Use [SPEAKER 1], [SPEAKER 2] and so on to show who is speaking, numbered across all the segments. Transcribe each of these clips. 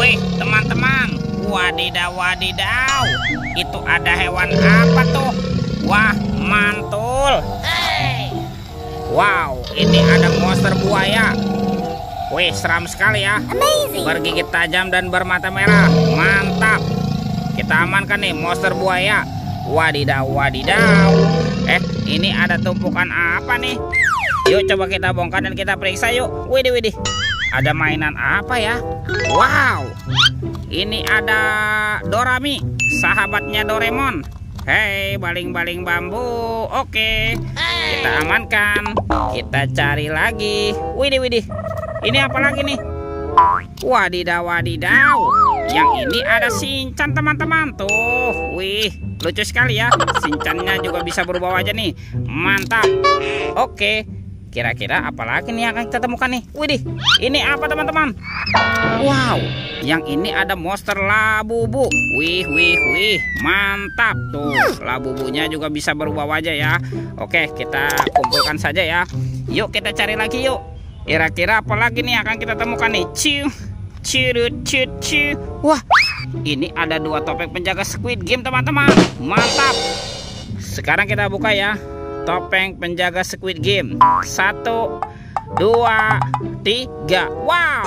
[SPEAKER 1] Wih, teman-teman. Wadidaw, wadidaw. Itu ada hewan apa tuh? Wah, mantul. Wow, ini ada monster buaya. Wih, seram sekali ya. Bergigit tajam dan bermata merah. Mantap. Kita amankan nih monster buaya. Wadidaw, wadidaw. Ini ada tumpukan apa nih? Yuk coba kita bongkar dan kita periksa yuk. Widih, widih. Ada mainan apa ya? Wow. Ini ada Dorami, sahabatnya Doraemon. Hei, baling-baling bambu. Oke. Kita amankan. Kita cari lagi. Widih, widih. Ini apa lagi nih? Wadidaw, wadidaw. Yang ini ada Shinchan teman-teman. Tuh, wih, lucu sekali ya. Shinchannya juga bisa berubah wajah nih. Mantap. Oke. Kira-kira apa lagi nih yang akan kita temukan nih? Widih, ini apa teman-teman? Wow, yang ini ada monster Labubu. Wih, wih, wih, mantap tuh. Labubunya juga bisa berubah wajah ya. Oke, kita kumpulkan saja ya. Yuk kita cari lagi yuk. Kira-kira apa lagi nih akan kita temukan nih? Ciu, ciu, ciu, ciu. Wah, ini ada 2 topeng penjaga Squid Game teman-teman. Mantap. Sekarang kita buka ya. Topeng penjaga Squid Game. 1, 2, 3. Wow,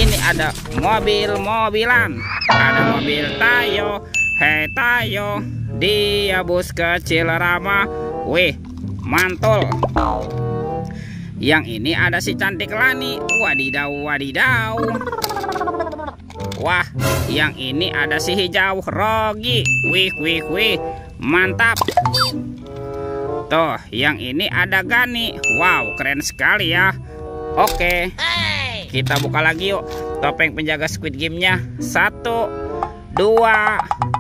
[SPEAKER 1] ini ada mobil-mobilan. Ada mobil Tayo. Hei Tayo, dia bus kecil ramah. Wih, mantul. Yang ini ada si cantik Lani. Wadidaw, wadidaw. Wah, yang ini ada si hijau Rogi. Wih, wih, wih, mantap. Tuh, yang ini ada Gani. Wow, keren sekali ya. Oke, kita buka lagi yuk. Topeng penjaga Squid Game-nya. 1, 2,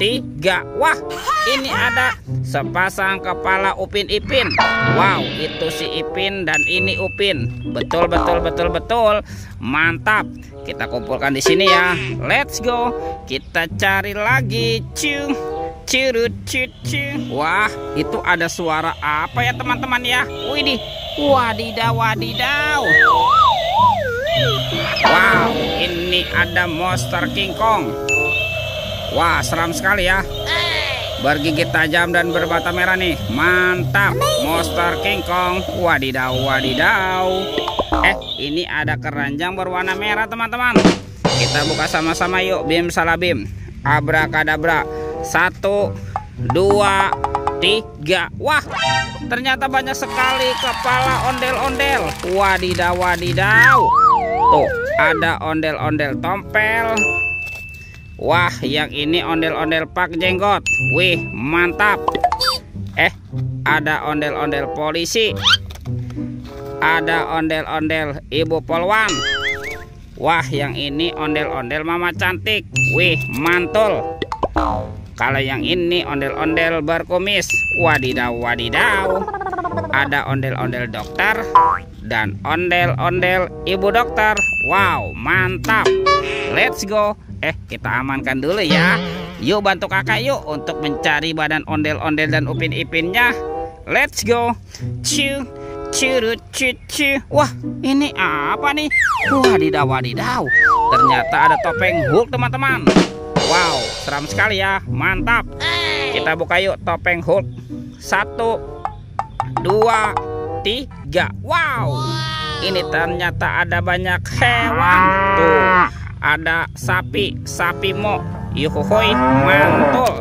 [SPEAKER 1] 3. Wah, ini ada sepasang kepala Upin Ipin. Wow, itu si Ipin dan ini Upin. Betul, betul, betul, betul. Mantap. Kita kumpulkan di sini ya. Let's go. Kita cari lagi. Cium. Cirut, ciu. Wah, itu ada suara apa ya teman-teman ya? Widih, wadidaw, wadidaw. Wow, ini ada monster King Kong. Wah, seram sekali ya. Bergigit tajam dan bermata merah nih. Mantap, monster King Kong. Wadidaw, wadidaw. Ini ada keranjang berwarna merah teman-teman. Kita buka sama-sama yuk. Bim salah bim. Abrakadabra. 1, 2, 3. Wah, ternyata banyak sekali kepala ondel-ondel. Wadidaw, wadidaw. Tuh, ada ondel-ondel tompel. Wah, yang ini ondel-ondel Pak Jenggot. Wih, mantap. Ada ondel-ondel polisi. Ada ondel-ondel Ibu Polwan. Wah, yang ini ondel-ondel Mama Cantik. Wih, mantul. Kalau yang ini ondel-ondel berkumis. Wadidaw, wadidaw. Ada ondel-ondel dokter dan ondel-ondel ibu dokter. Wow, mantap. Let's go. Kita amankan dulu ya. Yuk bantu kakak yuk untuk mencari badan ondel-ondel dan Upin Ipinnya. Let's go. Ciu, cirut, ciu. Wah, ini apa nih? Wadidaw, wadidaw. Ternyata ada topeng Hulk teman-teman. Wow, seram sekali ya. Mantap. Kita buka yuk topeng Hulk. 1, 2, 3. Wow, ini ternyata ada banyak hewan. Tuh, ada sapi, sapi mo. Yuhuhoy, mantul.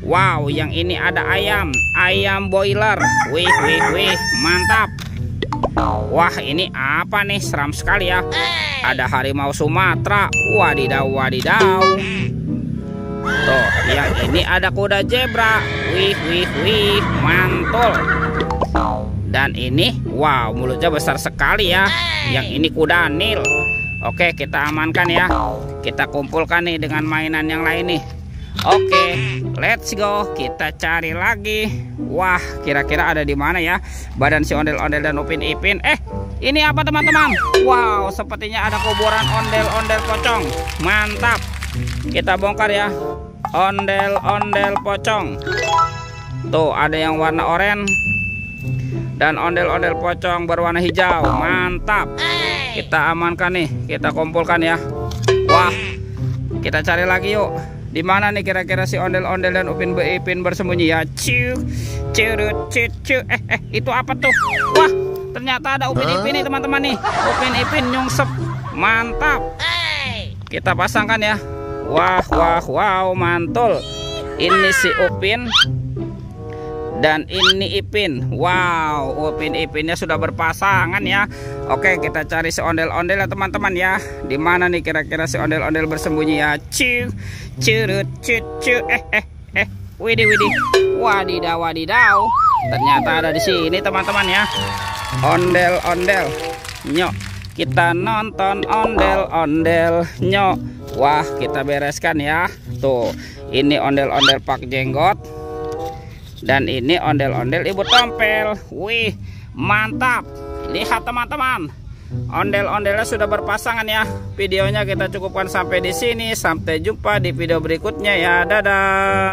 [SPEAKER 1] Wow, yang ini ada ayam, ayam boiler. Wih, wih, wih, mantap. Wah, ini apa nih? Seram sekali ya. Ada harimau Sumatera. Wadidaw, wadidaw. Tuh, yang ini ada kuda zebra. Wih, wih, wih, mantul. Dan ini, wow, mulutnya besar sekali ya. Yang ini kuda Nil. Oke, kita amankan ya. Kita kumpulkan nih dengan mainan yang lain nih. Oke, let's go. Kita cari lagi. Wah, kira-kira ada di mana ya badan si ondel-ondel dan Upin Ipin? Ini apa teman-teman? Wow, sepertinya ada kuburan ondel-ondel pocong. Mantap. Kita bongkar ya. Ondel-ondel pocong. Tuh, ada yang warna oranye dan ondel-ondel pocong berwarna hijau. Mantap. Kita amankan nih. Kita kumpulkan ya. Wah, kita cari lagi yuk. Di mana nih kira-kira si ondel-ondel dan Upin Ipin bersembunyi ya? Itu apa tuh? Wah, ternyata ada Upin Ipin nih teman-teman nih. Upin Ipin nyungsep, mantap. Kita pasangkan ya. Wow, mantul. Ini si Upin dan ini Ipin. Wow, Upin Ipinnya sudah berpasangan ya. Oke, kita cari si ondel-ondel ya teman-teman ya. Di mana nih kira-kira si ondel-ondel bersembunyi ya? Widih. Wadidaw. Ternyata ada di sini teman-teman ya. Ondel-ondel. Nyok. Kita nonton ondel-ondel. Nyok. Wah, kita bereskan ya. Tuh, ini ondel-ondel Pak Jenggot. Dan ini ondel-ondel Ibu Tompel. Wih, mantap. Lihat teman-teman, ondel-ondelnya sudah berpasangan ya. Videonya kita cukupkan sampai di sini. Sampai jumpa di video berikutnya ya. Dadah.